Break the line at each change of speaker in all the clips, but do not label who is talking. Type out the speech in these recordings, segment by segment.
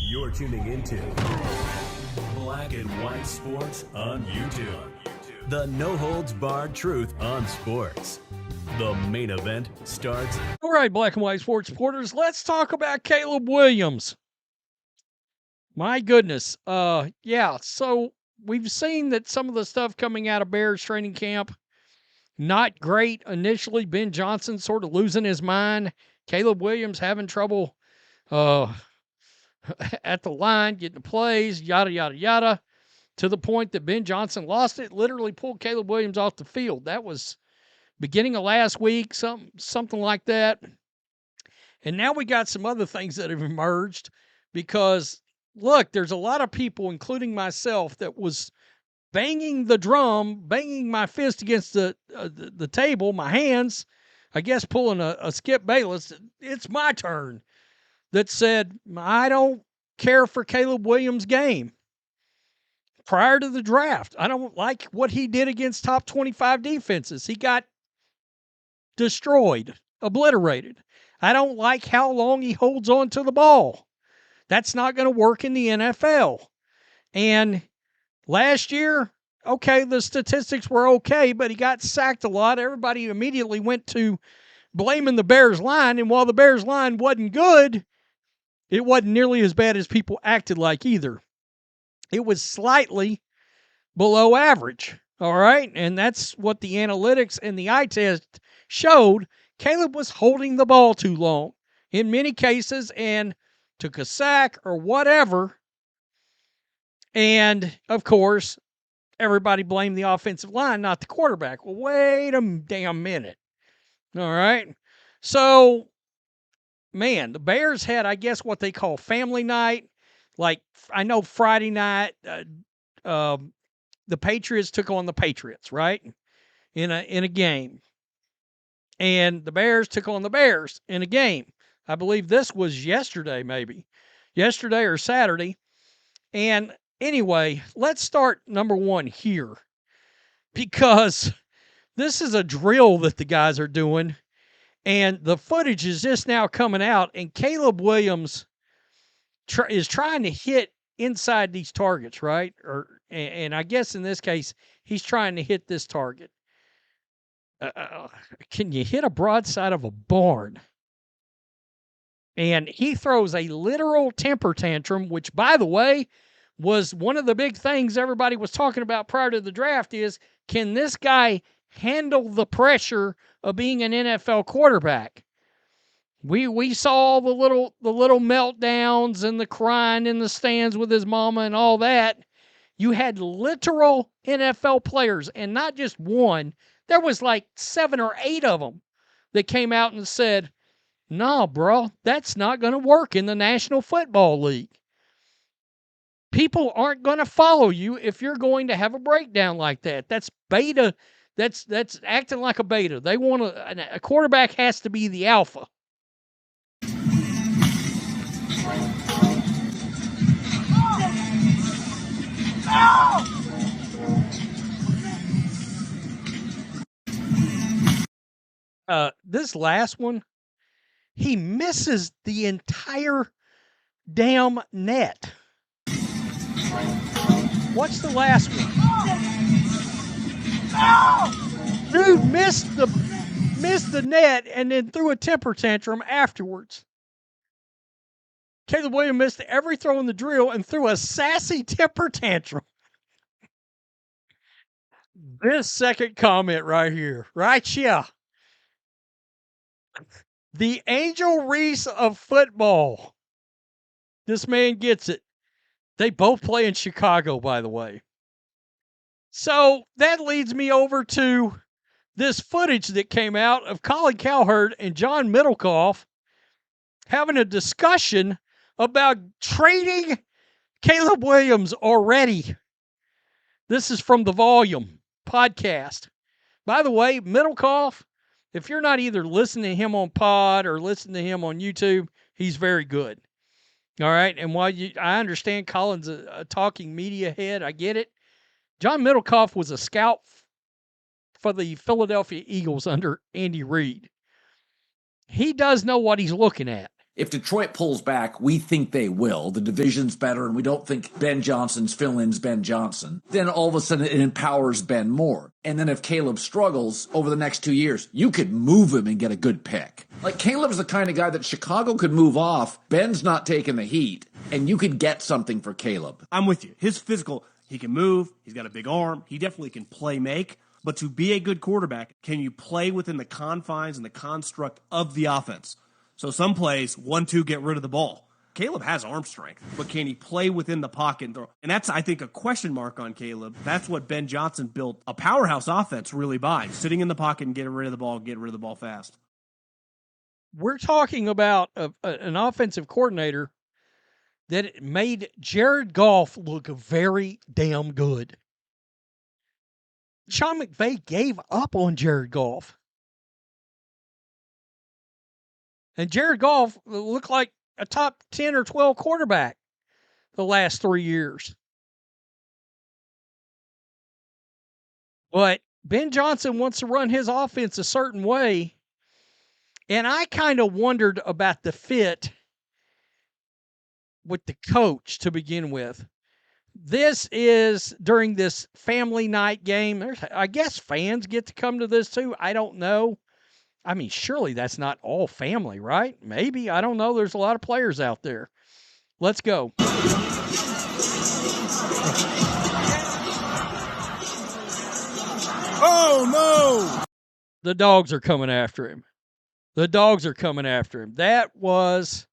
You're tuning into Black and White Sports on YouTube. The no-holds-barred truth on sports. The main event starts.
All right, Black and White Sports supporters, let's talk about Caleb Williams. My goodness. So we've seen that some of the stuff coming out of Bears training camp, not great initially. Ben Johnson sort of losing his mind. Caleb Williams having trouble at the line, getting the plays, yada, yada, yada, to the point that Ben Johnson lost it, literally pulled Caleb Williams off the field. That was beginning of last week, something like that. And now we got some other things that have emerged because, look, there's a lot of people, including myself, that was banging the drum, banging my fist against the table, my hands, I guess pulling a Skip Bayless. It's my turn. That said, I don't care for Caleb Williams' game. Prior to the draft, I don't like what he did against top 25 defenses. He got destroyed, obliterated. I don't like how long he holds on to the ball. That's not going to work in the NFL. And last year, okay, the statistics were okay, but he got sacked a lot. Everybody immediately went to blaming the Bears line, and while the Bears line wasn't good, it wasn't nearly as bad as people acted like either. It was slightly below average, all right? And that's what the analytics and the eye test showed. Caleb was holding the ball too long in many cases and took a sack or whatever. And, of course, everybody blamed the offensive line, not the quarterback. Well, wait a damn minute. All right? So, man, the Bears had, I guess, what they call family night. Like, I know Friday night, the Patriots took on the Patriots, right? In a game. And the Bears took on the Bears in a game. I believe this was yesterday, maybe. Yesterday or Saturday. And anyway, let's start number one here. Because this is a drill that the guys are doing. And the footage is just now coming out. And Caleb Williams is trying to hit inside these targets, right? And I guess in this case, he's trying to hit this target. Can you hit a broadside of a barn? And he throws a literal temper tantrum, which, by the way, was one of the big things everybody was talking about prior to the draft is, can this guy handle the pressure of being an NFL quarterback? We saw the little meltdowns and the crying in the stands with his mama and all that. You had literal NFL players, and not just one. There was like 7 or 8 of them that came out and said, no, bro, that's not going to work in the National Football League. People aren't going to follow you if you're going to have a breakdown like that. That's beta. That's acting like a beta. They want a quarterback has to be the alpha. This last one, he misses the entire damn net. What's the last one? Dude missed the net and then threw a temper tantrum afterwards. Caleb Williams missed every throw in the drill and threw a sassy temper tantrum. This second comment right here, right here. The Angel Reese of football. This man gets it. They both play in Chicago, by the way. So that leads me over to this footage that came out of Colin Cowherd and John Middlecoff having a discussion about trading Caleb Williams already. This is from the Volume podcast. By the way, Middlecoff, if you're not either listening to him on pod or listening to him on YouTube, he's very good. All right. And while I understand Colin's a talking media head, I get it. John Middlecoff was a scout for the Philadelphia Eagles under Andy Reid. He does know what he's looking at.
If Detroit pulls back, we think they will. The division's better, and we don't think Ben Johnson's fill-in's Ben Johnson. Then all of a sudden it empowers Ben more. And then if Caleb struggles over the next 2 years, you could move him and get a good pick. Like, Caleb's the kind of guy that Chicago could move off. Ben's not taking the heat, and you could get something for Caleb.
I'm with you. His physical, he can move. He's got a big arm. He definitely can play make. But to be a good quarterback, can you play within the confines and the construct of the offense? So some plays, 1-2, get rid of the ball. Caleb has arm strength, but can he play within the pocket and throw? And that's, I think, a question mark on Caleb. That's what Ben Johnson built a powerhouse offense really by, sitting in the pocket and getting rid of the ball fast.
We're talking about an offensive coordinator that made Jared Goff look very damn good. Sean McVay gave up on Jared Goff. And Jared Goff looked like a top 10 or 12 quarterback the last 3 years. But Ben Johnson wants to run his offense a certain way. And I kind of wondered about the fit with the coach to begin with. This is during this family night game. I guess fans get to come to this too. I don't know. I mean, surely that's not all family, right? Maybe. I don't know. There's a lot of players out there. Let's go.
Oh, no!
The dogs are coming after him. The dogs are coming after him. That was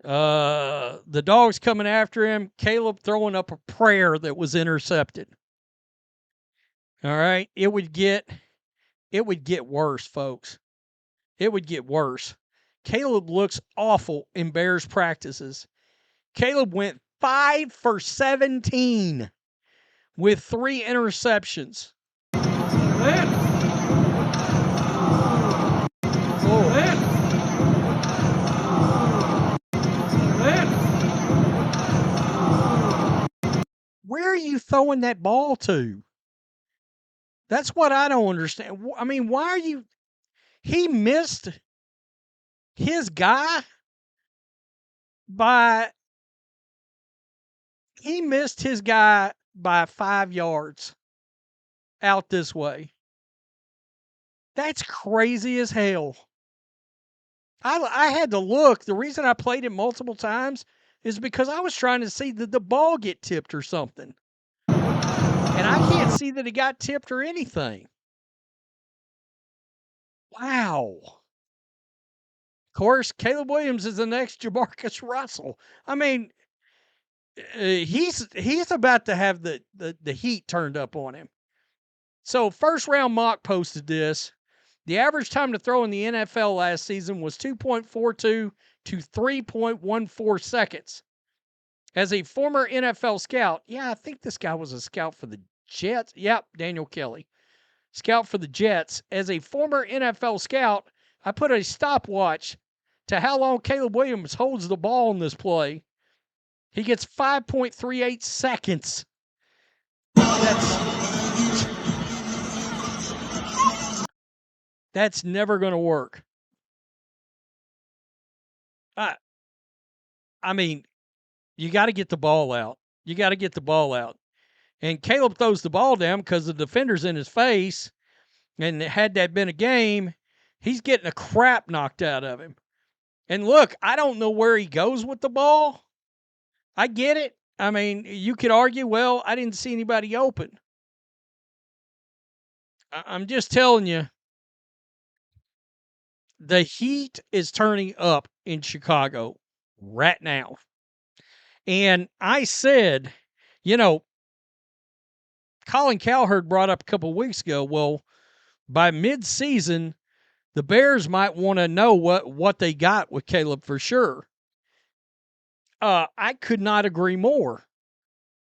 the dogs coming after him. Caleb throwing up a prayer that was intercepted. All right. It would get worse, folks. It would get worse. Caleb looks awful in Bears practices. Caleb went 5 for 17 with 3 interceptions. Where are you throwing that ball to? That's what I don't understand. I mean, why are you... He missed his guy by 5 yards out this way. That's crazy as hell. I had to look. The reason I played it multiple times is because I was trying to see did the ball get tipped or something. And I can't see that it got tipped or anything. Wow. Of course, Caleb Williams is the next Jamarcus Russell. I mean, he's about to have the heat turned up on him. So First Round Mock posted this. The average time to throw in the NFL last season was 2.42 to 3.14 seconds. As a former NFL scout, I think this guy was a scout for the Jets. Yep, Daniel Kelly. Scout for the Jets. As a former NFL scout, I put a stopwatch to how long Caleb Williams holds the ball in this play. He gets 5.38 seconds. That's never going to work. I mean, you got to get the ball out. You got to get the ball out. And Caleb throws the ball down because the defender's in his face. And had that been a game, he's getting the crap knocked out of him. And look, I don't know where he goes with the ball. I get it. I mean, you could argue, well, I didn't see anybody open. I'm just telling you, the heat is turning up in Chicago right now. And I said, Colin Cowherd brought up a couple of weeks ago, well, by mid-season, the Bears might want to know what they got with Caleb for sure. I could not agree more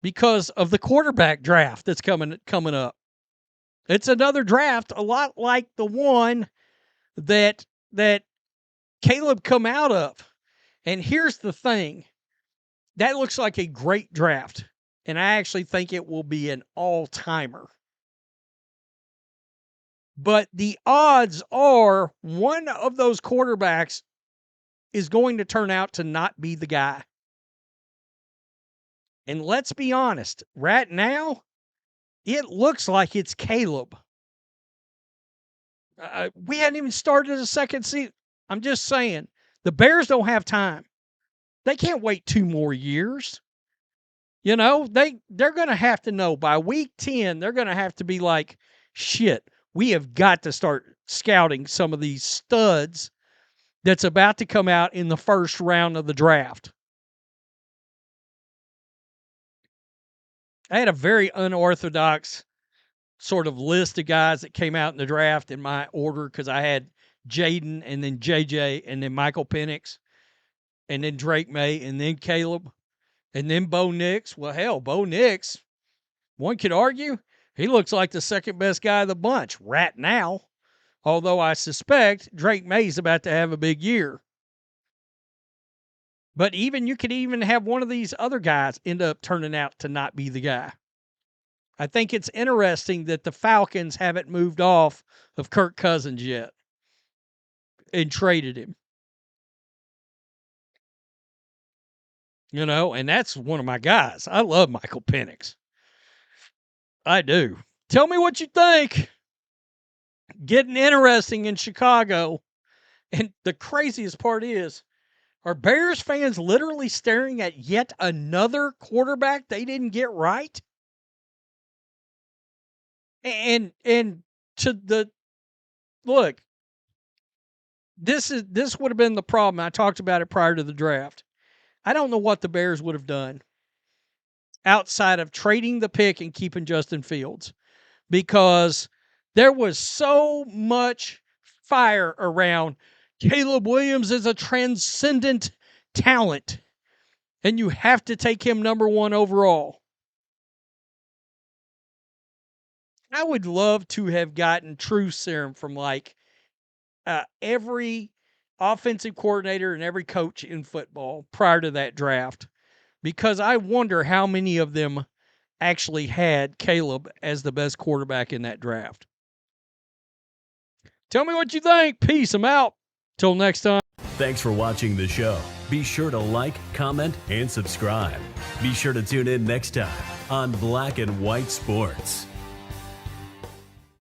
because of the quarterback draft that's coming up. It's another draft, a lot like the one that Caleb come out of. And here's the thing. That looks like a great draft. And I actually think it will be an all-timer. But the odds are one of those quarterbacks is going to turn out to not be the guy. And let's be honest, right now, it looks like it's Caleb. We hadn't even started the second season. I'm just saying, the Bears don't have time. They can't wait 2 more years. You know, they're going to have to know by week 10, they're going to have to be like, shit, we have got to start scouting some of these studs that's about to come out in the first round of the draft. I had a very unorthodox sort of list of guys that came out in the draft in my order because I had Jaden and then JJ and then Michael Penix and then Drake May and then Caleb and then Bo Nix. Well, hell, Bo Nix, one could argue, he looks like the second best guy of the bunch right now, although I suspect Drake May's about to have a big year. But you could even have one of these other guys end up turning out to not be the guy. I think it's interesting that the Falcons haven't moved off of Kirk Cousins yet and traded him. You know, and that's one of my guys. I love Michael Penix. I do. Tell me what you think. Getting interesting in Chicago. And the craziest part is, are Bears fans literally staring at yet another quarterback they didn't get right? And to the look, this would have been the problem. I talked about it prior to the draft. I don't know what the Bears would have done outside of trading the pick and keeping Justin Fields, because there was so much fire around Caleb Williams is a transcendent talent, and you have to take him number 1 overall. I would love to have gotten true serum from like every offensive coordinator and every coach in football prior to that draft, because I wonder how many of them actually had Caleb as the best quarterback in that draft. Tell me what you think. Peace. I'm out. Till next time.
Thanks for watching the show. Be sure to like, comment, and subscribe. Be sure to tune in next time on Black and White Sports.